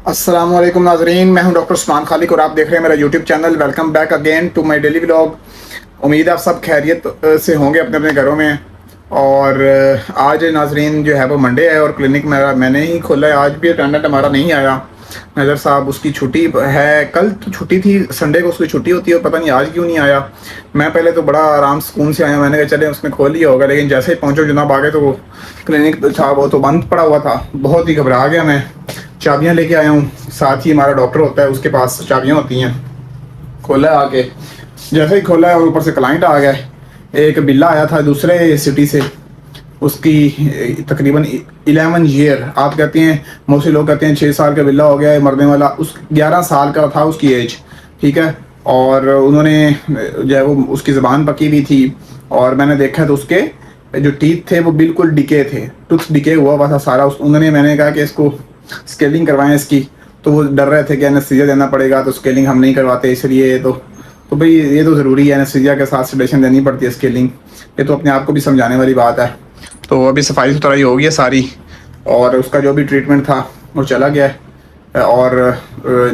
अस्सलाम वालेकुम नाजरीन, मैं हूं डॉक्टर उस्मान खालिक और आप देख रहे हैं मेरा YouTube channel. Welcome back again to my daily vlog. उम्मीद है आप सब खैरियत से होंगे अपने अपने घरों में। और आज नाजरीन जो है वो मंडे है और क्लिनिक मैंने ही खोला है। आज भी अटेंडेंट हमारा नहीं आया, नज़र साहब, उसकी छुट्टी है। कल तो छुट्टी थी, संडे को उसकी छुट्टी होती है और पता नहीं आज क्यों नहीं आया। मैं पहले तो बड़ा आराम सुकून से आया, मैंने कहा चले उसने खोल लिया होगा, लेकिन जैसे ही पहुंचो जनाब आगे तो वो क्लिनिक था वो तो बंद पड़ा हुआ था। बहुत ही घबरा गया मैं। चाबियां लेके आया हूँ, साथ ही हमारा डॉक्टर होता है, उसके पास चाबियां होती हैं। खोला है आके, जैसे ही खोला है और ऊपर से क्लाइंट आ गया। एक बिल्ला आया था दूसरे सिटी से, उसकी तकरीबन 11 ईयर, आप कहते हैं मोस्टली लोग कहते हैं 6 साल का बिल्ला हो गया है मरने वाला, उस 11 साल का था उसकी एज, ठीक है। और उन्होंने जो है वो उसकी ज़बान पकी हुई थी और मैंने देखा तो उसके जो टीथ थे वो बिल्कुल डिके थे, टूथ डिके हुआ हुआ था सारा। उन्होंने, मैंने कहा कि इसको स्केलिंग करवाएं इसकी, तो वो डर रहे थे कि एनेस्थीसिया देना पड़ेगा, तो स्केलिंग हम नहीं करवाते इसलिए। तो भाई ये तो ज़रूरी है, एनेस्थीसिया के साथ सेडेशन देनी पड़ती है, स्केलिंग, ये तो अपने आप को भी समझाने वाली बात है। तो अभी सफाई सुथराई हो गई है सारी और उसका जो भी ट्रीटमेंट था वो चला गया है। और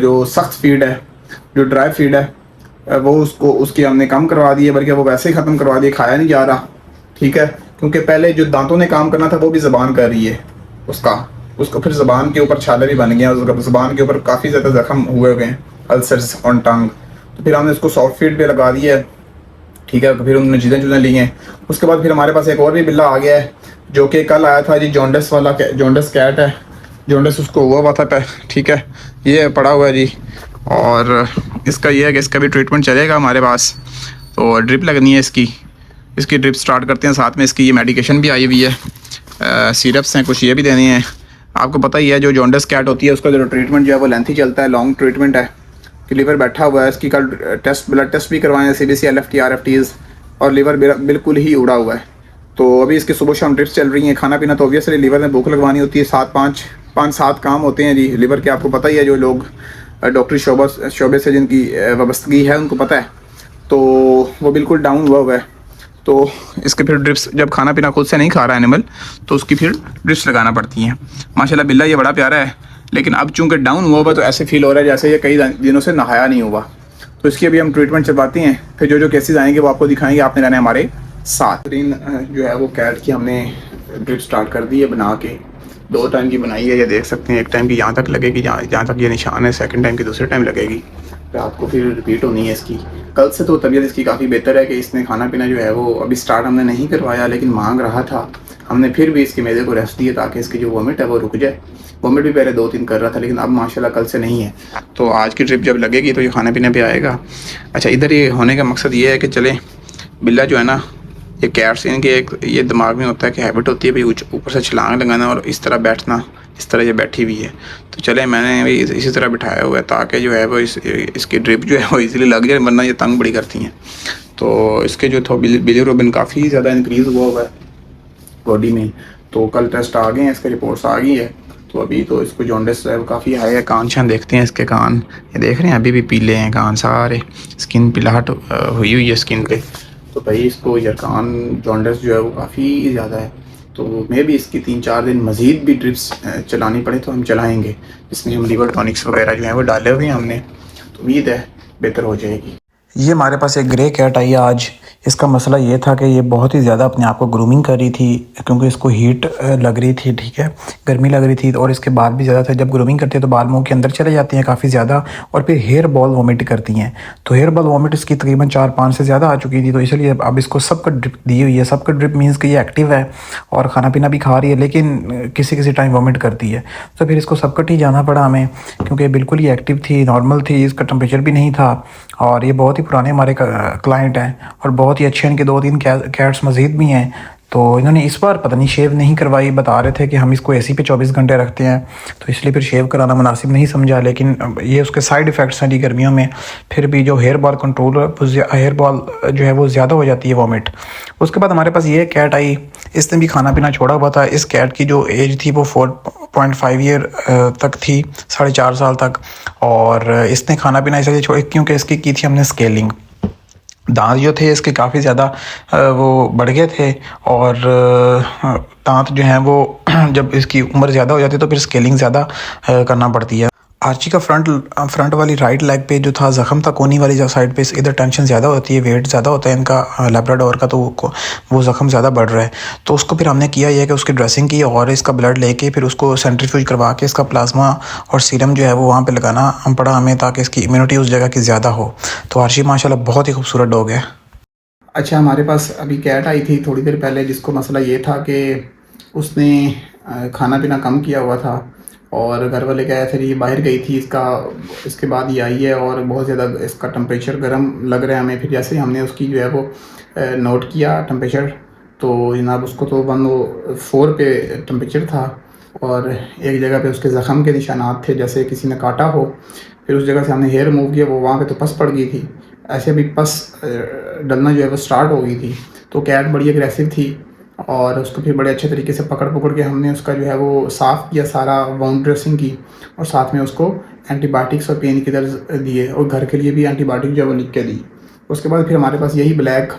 जो सख्त फीड है, जो ड्राई फीड है, वो उसकी हमने कम करवा दी है, बल्कि वो वैसे ही ख़त्म करवा दिए, खाया नहीं जा रहा, ठीक है। क्योंकि पहले जो दांतों ने काम करना था वो भी ज़बान कर रही है उसको फिर ज़बान के ऊपर छाले भी बन गए हैं, ज़बान के ऊपर काफ़ी ज़्यादा ज़ख्म हुए हुए हैं, अल्सर्स ऑन टंग। तो फिर हमने उसको सॉफ्ट फीड पे लगा दिया है, ठीक है। तो फिर उन्होंने चीज़ें ली हैं। उसके बाद फिर हमारे पास एक और भी बिल्ला आ गया है जो कि कल आया था जी, जॉन्डिस वाला, जॉन्डिस कैट है, जॉन्डिस उसको हुआ था, ठीक है। ये पड़ा हुआ है जी, और इसका ये है कि इसका भी ट्रीटमेंट चलेगा हमारे पास। तो ड्रिप लगनी है इसकी ड्रिप स्टार्ट करते हैं, साथ में इसकी ये मेडिकेशन भी आई हुई है, सिरप्स हैं कुछ, ये भी देने हैं। आपको पता ही है जो जॉन्डिस कैट होती है उसका जो ट्रीटमेंट जो है वो लेंथी चलता है, लॉन्ग ट्रीटमेंट है। लीवर बैठा हुआ है, इसकी कल ब्लड टेस्ट भी करवाएं, CBC LFT RFTs, और लीवर बिल्कुल ही उड़ा हुआ है। तो अभी इसकी सुबह शाम ड्रिप्स चल रही हैं। खाना पीना तो ऑब्वियसली लीवर में भूख लगवानी होती है, 5-7 काम होते हैं जी लीवर के, आपको पता ही है। जो लोग डॉक्टरी शोबे से जिनकी वाबस्तगी है उनको पता है। तो वो बिल्कुल डाउन हुआ है। तो इसके फिर ड्रिप्स, जब खाना पीना खुद से नहीं खा रहा एनिमल तो उसकी फिर ड्रिप्स लगाना पड़ती हैं। माशाल्लाह बिल्ला ये बड़ा प्यारा है, लेकिन अब चूंकि डाउन हुआ हुआ तो ऐसे फील हो रहा है जैसे ये कई दिनों से नहाया नहीं हुआ। तो इसकी अभी हम ट्रीटमेंट चलवाते हैं, फिर जो केसेस आएंगे वो आपको दिखाएंगे, आपने रहना है हमारे साथ। जो है वो कैट की हमने ड्रिप स्टार्ट कर दी है बना के, 2 टाइम की बनाई है, ये देख सकते हैं। एक टाइम की यहाँ तक लगेगी, जहाँ तक ये निशान है, सेकंड टाइम की दूसरे टाइम लगेगी, रात को फिर रिपीट होनी है इसकी। कल से तो तबीयत इसकी काफ़ी बेहतर है कि इसने खाना पीना जो है वो अभी स्टार्ट हमने नहीं करवाया, लेकिन मांग रहा था। हमने फिर भी इसके मैदे को रेस्ट दिया ताकि इसकी जो वॉमिट है वो रुक जाए। वॉमिट भी पहले 2-3 कर रहा था, लेकिन अब माशाल्लाह कल से नहीं है। तो आज की ट्रिप जब लगेगी तो ये खाने पीने पे आएगा। अच्छा, इधर ये होने का मकसद ये है कि चलें, बिल्ला जो है ना, ये कैट्स, इनके एक ये दिमाग में होता है कि हैबिट होती है भाई ऊपर से छलांग लगाना और इस तरह बैठना, इस तरह ये बैठी हुई है। तो चले, मैंने भी इसी तरह बिठाया हुआ है ताकि जो है वो इसकी ड्रिप जो है वो इजीली लग जाए, वरना ये तंग बड़ी करती हैं। तो इसके जो था बिलीरुबिन काफ़ी ज़्यादा इंक्रीज़ हुआ है बॉडी में। तो कल टेस्ट आ गए हैं, इसके रिपोर्ट्स आ गई है। तो अभी तो इसको जॉन्डिस है काफ़ी हाई है। कान शान देखते हैं, इसके कान ये देख रहे हैं अभी भी पीले हैं कान सारे, स्किन पिलाहट हुई हुई है स्किन पे। तो भाई इसको यार कान जॉन्डिस जो है वो काफ़ी ज़्यादा है। तो मे भी इसकी 3-4 दिन मज़ीद भी ड्रिप्स चलानी पड़े तो हम चलाएँगे, जिसमें हम लीवर टॉनिक्स वगैरह जो है वो डाले हुए हैं हमने। तो उम्मीद है बेहतर हो जाएगी। ये हमारे पास एक ग्रे कैट आई आज। इसका मसला ये था कि ये बहुत ही ज़्यादा अपने आप को ग्रूमिंग कर रही थी, क्योंकि इसको हीट लग रही थी, ठीक है, गर्मी लग रही थी, और इसके बाल भी ज़्यादा थे। जब ग्रूमिंग करते हैं तो बाल मुंह के अंदर चले जाते हैं काफ़ी ज़्यादा, और फिर हेयर बॉल वॉमिट करती हैं। तो हेयर बॉल वॉमिट इसकी तकरीबन 4-5 से ज़्यादा आ चुकी थी। तो इसलिए अब इसको सबका ड्रिप दी हुई है। सबका ड्रिप मीन्स कि ये एक्टिव है और ख़ाना पीना भी खा रही है, लेकिन किसी किसी टाइम वॉमिट करती है। तो फिर इसको सबकट ही जाना पड़ा हमें, क्योंकि बिल्कुल ही एक्टिव थी, नॉर्मल थी, इसका टेम्परेचर भी नहीं था। और ये बहुत ही पुराने हमारे क्लाइंट हैं और बहुत ही अच्छे, इनके 2-3 कैट्स मज़ीद भी हैं। तो इन्होंने इस बार पता नहीं शेव नहीं करवाई, बता रहे थे कि हम इसको एसी पे 24 घंटे रखते हैं, तो इसलिए फिर शेव कराना मुनासिब नहीं समझा। लेकिन ये उसके साइड इफ़ेक्ट्स हैं जी गर्मियों में। फिर भी जो hair ball control, hair ball जो है वो ज़्यादा हो जाती है वॉमिट। उसके बाद हमारे पास ये कैट आई, इसने भी खाना पीना छोड़ा हुआ था। इस कैट की जो एज थी वो 4.5 ईयर तक थी, 4.5 साल तक। और इसने खाना पीना इसलिए छोड़ा क्योंकि इसकी की थी हमने स्केलिंग। दांत जो थे इसके काफ़ी ज़्यादा वो बढ़ गए थे, और दांत जो हैं वो जब इसकी उम्र ज़्यादा हो जाती है तो फिर स्केलिंग ज़्यादा करना पड़ती है। आर्ची का फ्रंट वाली राइट लेग पे जो था ज़ख़म था कोनी वाली साइड पे, इधर टेंशन ज़्यादा होती है, वेट ज़्यादा होता है इनका लैब्राडोर का, तो वो ज़ख़म ज़्यादा बढ़ रहा है। तो उसको फिर हमने किया ये कि उसकी ड्रेसिंग की और इसका ब्लड लेके फिर उसको सेंट्रीफ्यूज करवा के इसका प्लाज्मा और सीरम जो है वो वहाँ पे लगाना पड़ा हमें, ताकि इसकी इम्यूनिटी उस जगह की ज़्यादा हो। तो आर्ची माशाल्लाह बहुत ही खूबसूरत डॉग है। अच्छा, हमारे पास अभी कैट आई थी थोड़ी देर पहले, जिसको मसला ये था कि उसने खाना पीना कम किया हुआ था और घर वाले कहे फिर ये बाहर गई थी, इसके बाद ये आई है और बहुत ज़्यादा इसका टेम्परेचर गर्म लग रहा है हमें। फिर जैसे ही हमने उसकी जो है वो नोट किया टेम्परेचर, तो जनाब उसको तो 104 पे टेम्परेचर था और एक जगह पे उसके ज़ख़म के निशानात थे, जैसे किसी ने काटा हो। फिर उस जगह से हमने हेयर रिमूव किया, वो वहाँ पे तो पस पड़ गई थी। ऐसे भी पस डलना जो है वो स्टार्ट हो गई थी। तो कैट बड़ी एग्रेसिव थी और उसको फिर बड़े अच्छे तरीके से पकड़ के हमने उसका जो है वो साफ़ किया, सारा वाउंड ड्रेसिंग की और साथ में उसको एंटीबायोटिक्स और पेन किलर्स दिए और घर के लिए भी एंटीबायोटिक जो है वो लिख के दी। उसके बाद फिर हमारे पास यही ब्लैक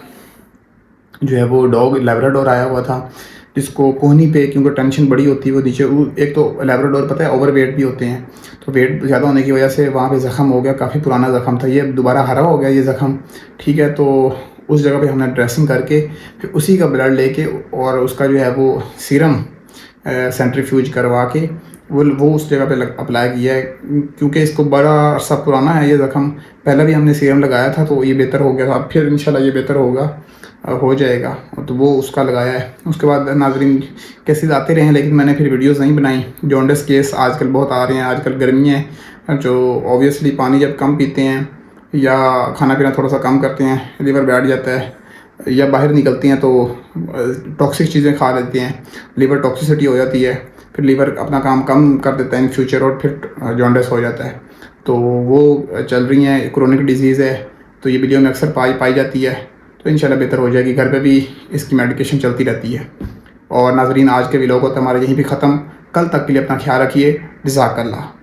जो है वो डॉग लैब्राडोर आया हुआ था, जिसको कोहनी पे क्योंकि टेंशन बड़ी होती है वो नीचे, एक तो लैब्राडोर पता है ओवर वेट भी होते हैं, तो वेट ज़्यादा होने की वजह से वहाँ पे ज़ख़म हो गया, काफ़ी पुराना ज़ख़म था, ये दोबारा हरा हो गया ये ज़ख़म। ठीक है, तो उस जगह पे हमने ड्रेसिंग करके फिर उसी का ब्लड लेके और उसका जो है वो सीरम सेंट्रीफ्यूज करवा के वो उस जगह पे अप्लाई किया है, क्योंकि इसको बड़ा अर्सा पुराना है ये ज़ख़म। पहले भी हमने सीरम लगाया था तो ये बेहतर हो गया था, अब फिर इंशाल्लाह ये बेहतर होगा, हो जाएगा, तो वो उसका लगाया है। उसके बाद नाज़रीन केसेस आते रहे हैं, लेकिन मैंने फिर वीडियोस नहीं बनाई। जॉन्डिस केस आजकल बहुत आ रहे हैं, आजकल गर्मियाँ हैं, जो ऑब्वियसली पानी जब कम पीते हैं या खाना पीना थोड़ा सा कम करते हैं, लीवर बैठ जाता है, या बाहर निकलती हैं तो टॉक्सिक चीज़ें खा लेते हैं, लीवर टॉक्सिसिटी हो जाती है, फिर लीवर अपना काम कम कर देता है इन फ्यूचर और फिर जॉन्डिस हो जाता है। तो वो चल रही हैं, क्रोनिक डिजीज़ है, तो ये बिलियों में अक्सर पाई जाती है, तो इंशाल्लाह बेहतर हो जाएगी। घर पे भी इसकी मेडिकेशन चलती रहती है। और नाज़रीन आज के व्लॉग को तो हमारे यहीं भी ख़त्म। कल तक के लिए अपना ख्याल रखिए। जज़ाकल्लाह।